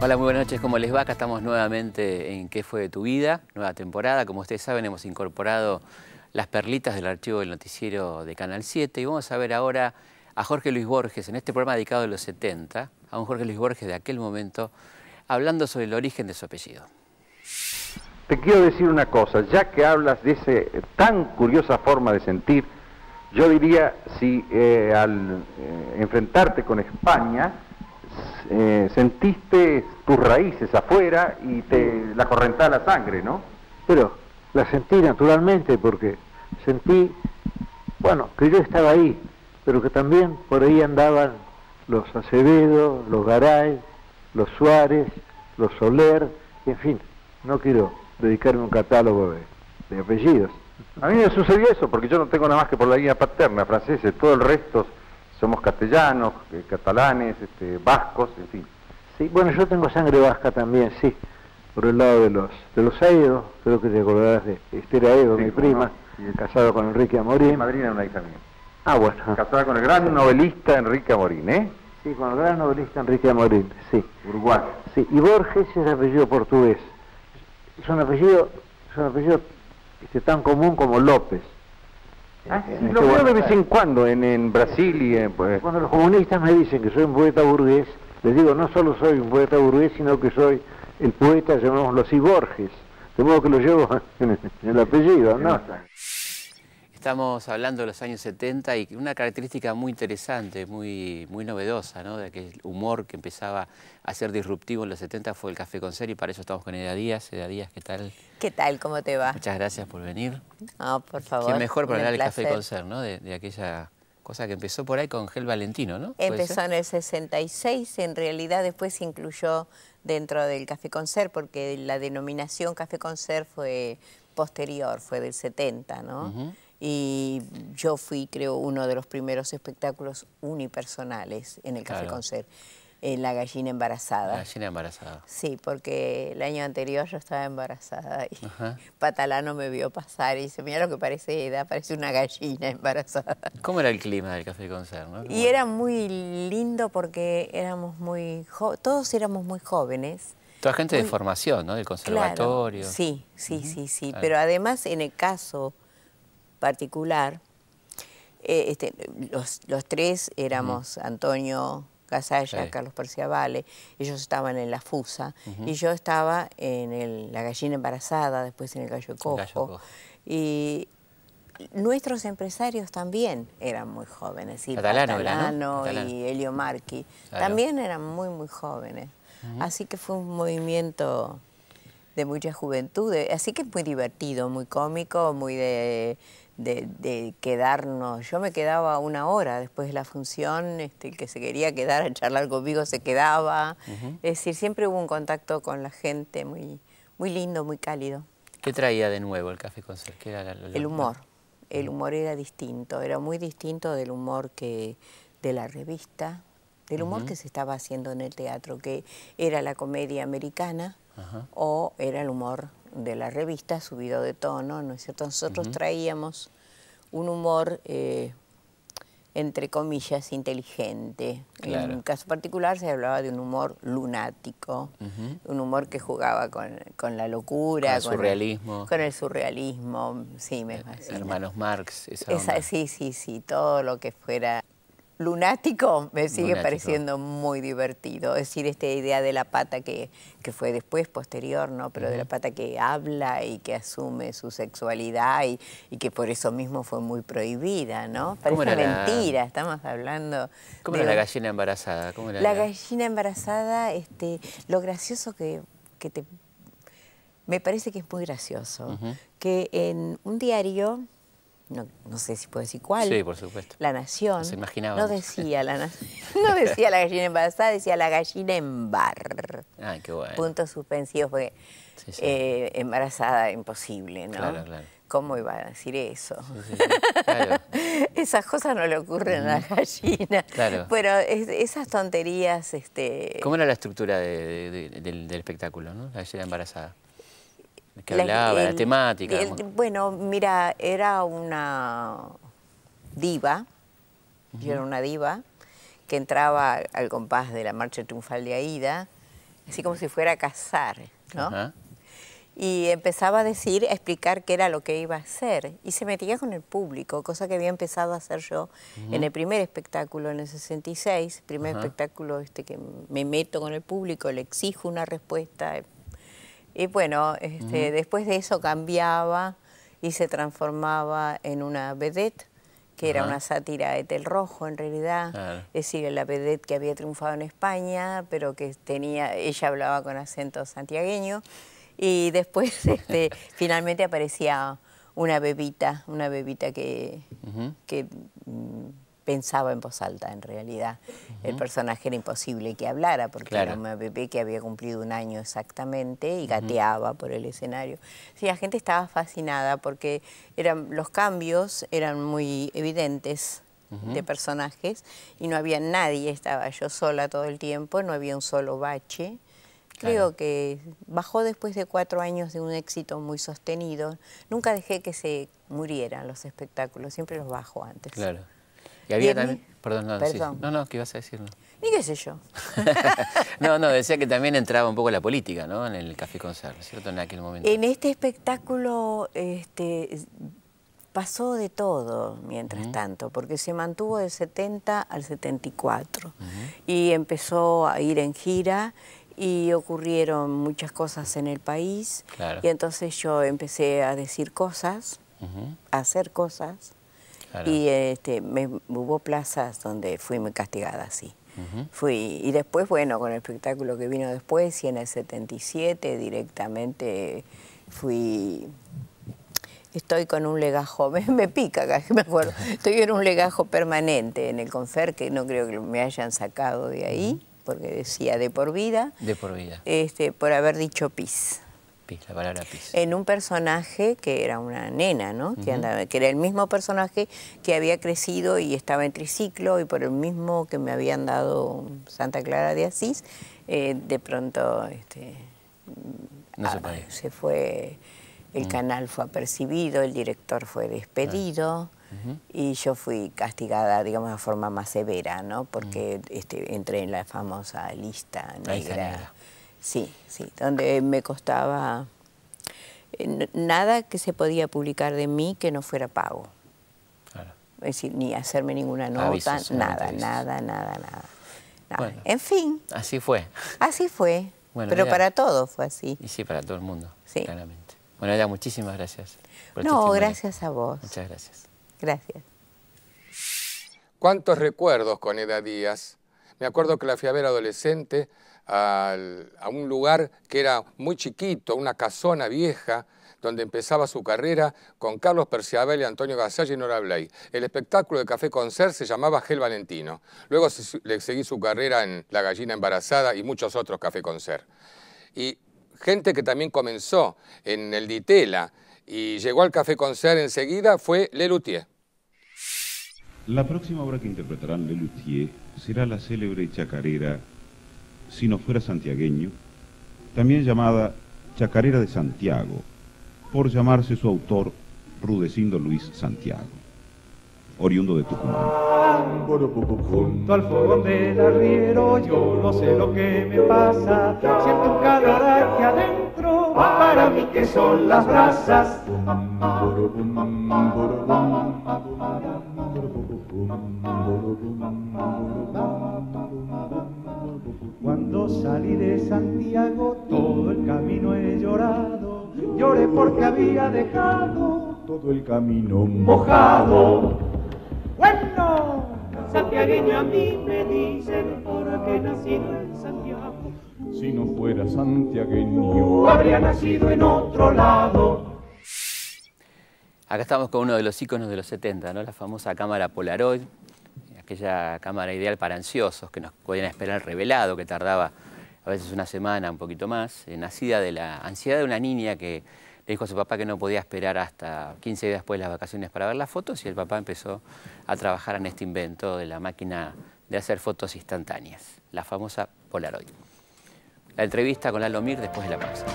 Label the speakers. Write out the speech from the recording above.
Speaker 1: Hola, muy buenas noches, ¿cómo les va? Acá estamos nuevamente en ¿Qué fue de tu vida? Nueva temporada. Como ustedes saben, hemos incorporado las perlitas del archivo del noticiero de Canal 7 y vamos a ver ahora a Jorge Luis Borges en este programa dedicado a los 70, a un Jorge Luis Borges de aquel momento, hablando sobre el origen de su apellido.
Speaker 2: Te quiero decir una cosa, ya que hablas de esa tan curiosa forma de sentir, yo diría, si al enfrentarte con España, sentiste tus raíces afuera y te la correntada la sangre, ¿no?
Speaker 3: Pero la sentí naturalmente porque sentí, bueno, que yo estaba ahí, pero que también por ahí andaban los Acevedo, los Garay, los Suárez, los Soler, en fin, no quiero dedicarme a un catálogo de apellidos.
Speaker 2: A mí me sucedió eso, porque yo no tengo nada más que por la línea paterna, franceses, todo el resto somos castellanos, catalanes, vascos, en fin.
Speaker 3: Sí, bueno, yo tengo sangre vasca también, sí, por el lado de los Aedo, creo que te acordarás de Esther Aedo, sí, mi prima, ¿no? Casado con Enrique Amorín.
Speaker 2: Mi madrina era una hija mía.
Speaker 3: Ah, bueno.
Speaker 2: Casada con el gran novelista Enrique Amorín, ¿eh?
Speaker 3: Sí, con el gran novelista Enrique Amorín, sí.
Speaker 2: Uruguayo.
Speaker 3: Sí, y Borges es apellido portugués. Es un apellido tan común como López.
Speaker 2: Lo veo de vez en cuando en Brasil y pues...
Speaker 3: Cuando los comunistas me dicen que soy un poeta burgués, les digo, no solo soy un poeta burgués, sino que soy el poeta, llamémoslo así, Borges. De modo que lo llevo en el apellido, ¿no?
Speaker 1: Estamos hablando de los años 70 y una característica muy interesante, muy novedosa, ¿no? De aquel humor que empezaba a ser disruptivo en los 70 fue el Café con Ser y para eso estamos con Eda Díaz. Eda Díaz, ¿qué tal?
Speaker 4: ¿Qué tal? ¿Cómo te va?
Speaker 1: Muchas gracias por venir.
Speaker 4: No, por favor.
Speaker 1: Qué mejor para hablar del Café con Ser, ¿no? De aquella cosa que empezó por ahí con Gel Valentino, ¿no?
Speaker 4: Empezó en el 66, en realidad después se incluyó dentro del Café con Ser porque la denominación Café con Ser fue posterior, fue del 70, ¿no? Y yo fui, creo, uno de los primeros espectáculos unipersonales en el Café con Ser, en La Gallina Embarazada.
Speaker 1: La Gallina Embarazada.
Speaker 4: Sí, porque el año anterior yo estaba embarazada y Patalano me vio pasar y dice, mira lo que parece Eda, parece una gallina embarazada.
Speaker 1: ¿Cómo era el clima del Café con Ser, no?
Speaker 4: Y era muy lindo porque éramos todos éramos muy jóvenes.
Speaker 1: Toda gente de formación, ¿no? Del conservatorio.
Speaker 4: Claro, sí. Claro. Pero además en el caso particular, los tres éramos Antonio Gasalla, Carlos Perciavale, ellos estaban en la Fusa, y yo estaba en La Gallina Embarazada, después en el Gallo Cojo. Y nuestros empresarios también eran muy jóvenes, y Patalano y Elio Marchi, también eran muy jóvenes. Así que fue un movimiento de mucha juventud, así que es muy divertido, muy cómico, muy de quedarnos. Yo me quedaba una hora después de la función, el que se quería quedar a charlar conmigo se quedaba. Es decir, siempre hubo un contacto con la gente muy lindo, muy cálido.
Speaker 1: ¿Qué traía de nuevo el Café con Ser? ¿Qué era
Speaker 4: el humor. El humor era distinto, era muy distinto del humor de la revista, del humor que se estaba haciendo en el teatro, que era la comedia americana o era el humor de la revista subido de tono, ¿no es cierto? Nosotros traíamos un humor, entre comillas, inteligente. Claro. En un caso particular se hablaba de un humor lunático, un humor que jugaba con la locura.
Speaker 1: Con el surrealismo.
Speaker 4: Con el surrealismo, sí, me fascina.
Speaker 1: Hermanos Marx,
Speaker 4: sí, todo lo que fuera lunático me sigue pareciendo muy divertido. Es decir, esta idea de la pata que fue después, posterior, ¿no? Pero de la pata que habla y que asume su sexualidad y que por eso mismo fue muy prohibida, ¿no? Parece mentira, estamos hablando...
Speaker 1: ¿Cómo era La Gallina Embarazada? ¿Cómo era
Speaker 4: la Gallina Embarazada, lo gracioso me parece que es muy gracioso, que en un diario... No sé si puedo decir cuál.
Speaker 1: Sí, por supuesto.
Speaker 4: La Nación.
Speaker 1: Nos imaginábamos.
Speaker 4: No decía la Gallina Embarazada, decía La Gallina Embar.
Speaker 1: Ay, qué bueno.
Speaker 4: Puntos suspensivos, porque embarazada imposible, ¿no?
Speaker 1: Claro.
Speaker 4: ¿Cómo iba a decir eso?
Speaker 1: Claro.
Speaker 4: Esas cosas no le ocurren a la gallina.
Speaker 1: Claro.
Speaker 4: Pero esas tonterías...
Speaker 1: ¿Cómo era la estructura del espectáculo, no? La Gallina Embarazada. Que hablaba, la temática.
Speaker 4: Bueno, mira, era una diva, yo era una diva, que entraba al compás de la marcha triunfal de Aída, así como si fuera a casar, ¿no?
Speaker 1: Ajá.
Speaker 4: Y empezaba a explicar qué era lo que iba a hacer. Y se metía con el público, cosa que había empezado a hacer yo en el primer espectáculo, en el 66. Primer espectáculo que me meto con el público, le exijo una respuesta. Y bueno, después de eso cambiaba y se transformaba en una vedette, que era una sátira de Tel Rojo en realidad.
Speaker 1: Claro.
Speaker 4: Es decir, la vedette que había triunfado en España, pero que ella hablaba con acento santiagueño. Y después finalmente aparecía una bebita que pensaba en voz alta en realidad. El personaje era imposible que hablara porque era una bebé que había cumplido 1 año exactamente y gateaba por el escenario. Sí, la gente estaba fascinada porque los cambios eran muy evidentes de personajes y no había nadie, estaba yo sola todo el tiempo, no había un solo bache. Creo que bajó después de 4 años de un éxito muy sostenido. Nunca dejé que se murieran los espectáculos, siempre los bajo antes.
Speaker 1: Claro. Y había también...
Speaker 4: mí,
Speaker 1: Perdón,
Speaker 4: perdón.
Speaker 1: Sí. No, ¿qué ibas a decir? No.
Speaker 4: Ni qué sé yo.
Speaker 1: No, decía que también entraba un poco la política, ¿no? En el Café Concert, ¿cierto? En aquel momento.
Speaker 4: En este espectáculo pasó de todo mientras tanto, porque se mantuvo del 70 al 74 y empezó a ir en gira. Y ocurrieron muchas cosas en el país, y entonces yo empecé a decir cosas, a hacer cosas, y hubo plazas donde fui muy castigada, sí. Y después, bueno, con el espectáculo que vino después, y en el 77 directamente estoy con un legajo, me pica cada vez que me acuerdo, estoy en un legajo permanente en el Confer, que no creo que me hayan sacado de ahí, porque decía de por vida.
Speaker 1: De por vida.
Speaker 4: Por haber dicho pis.
Speaker 1: Pis, la palabra pis.
Speaker 4: En un personaje que era una nena, ¿no? Que era el mismo personaje que había crecido y estaba en triciclo, y por el mismo que me habían dado Santa Clara de Asís, de pronto
Speaker 1: no se podía.
Speaker 4: se fue, el canal fue apercibido, el director fue despedido. Y yo fui castigada, digamos, de forma más severa, ¿no? Porque entré en la famosa lista negra. Sí, donde me costaba nada que se podía publicar de mí que no fuera pago. Claro. Es decir, ni hacerme ninguna nota, nada. Bueno, en fin.
Speaker 1: Así fue.
Speaker 4: Así fue. Bueno, pero para todos fue así.
Speaker 1: Y sí, para todo el mundo,
Speaker 4: sí.
Speaker 1: Claramente. Bueno, Eda, muchísimas gracias.
Speaker 4: No, gracias a vos.
Speaker 1: Muchas gracias.
Speaker 4: Gracias.
Speaker 5: ¿Cuántos recuerdos con Eda Díaz? Me acuerdo que la fui a ver adolescente a un lugar que era muy chiquito, una casona vieja, donde empezaba su carrera con Carlos Perciabel y Antonio Gasalla y Nora Bley. El espectáculo de Café Concert se llamaba Gel Valentino. Luego le seguí su carrera en La Gallina Embarazada y muchos otros Café Concert. Y gente que también comenzó en el Ditela y llegó al Café Concert enseguida fue Lelutier.
Speaker 6: La próxima obra que interpretarán Lelutier será la célebre chacarera Si no fuera santiagueño, también llamada Chacarera de Santiago, por llamarse su autor Rudecindo Luis Santiago, oriundo de Tucumán.
Speaker 7: Junto al fogón del arriero yo no sé lo que me pasa, siento un calor aquí adentro, para mí que son las brasas. Cuando salí de Santiago todo el camino he llorado, lloré porque había dejado todo el camino mojado. Bueno, santiagueño a mí me dicen porque he nacido en Santiago. Si no fuera santiagueño habría nacido en otro lado.
Speaker 1: Acá estamos con uno de los íconos de los 70, ¿no? La famosa cámara Polaroid, aquella cámara ideal para ansiosos que nos podían esperar revelado, que tardaba a veces una semana, un poquito más, nacida de la ansiedad de una niña que le dijo a su papá que no podía esperar hasta 15 días después de las vacaciones para ver las fotos, y el papá empezó a trabajar en este invento de la máquina de hacer fotos instantáneas, la famosa Polaroid. La entrevista con Lalo Mir después de la pausa.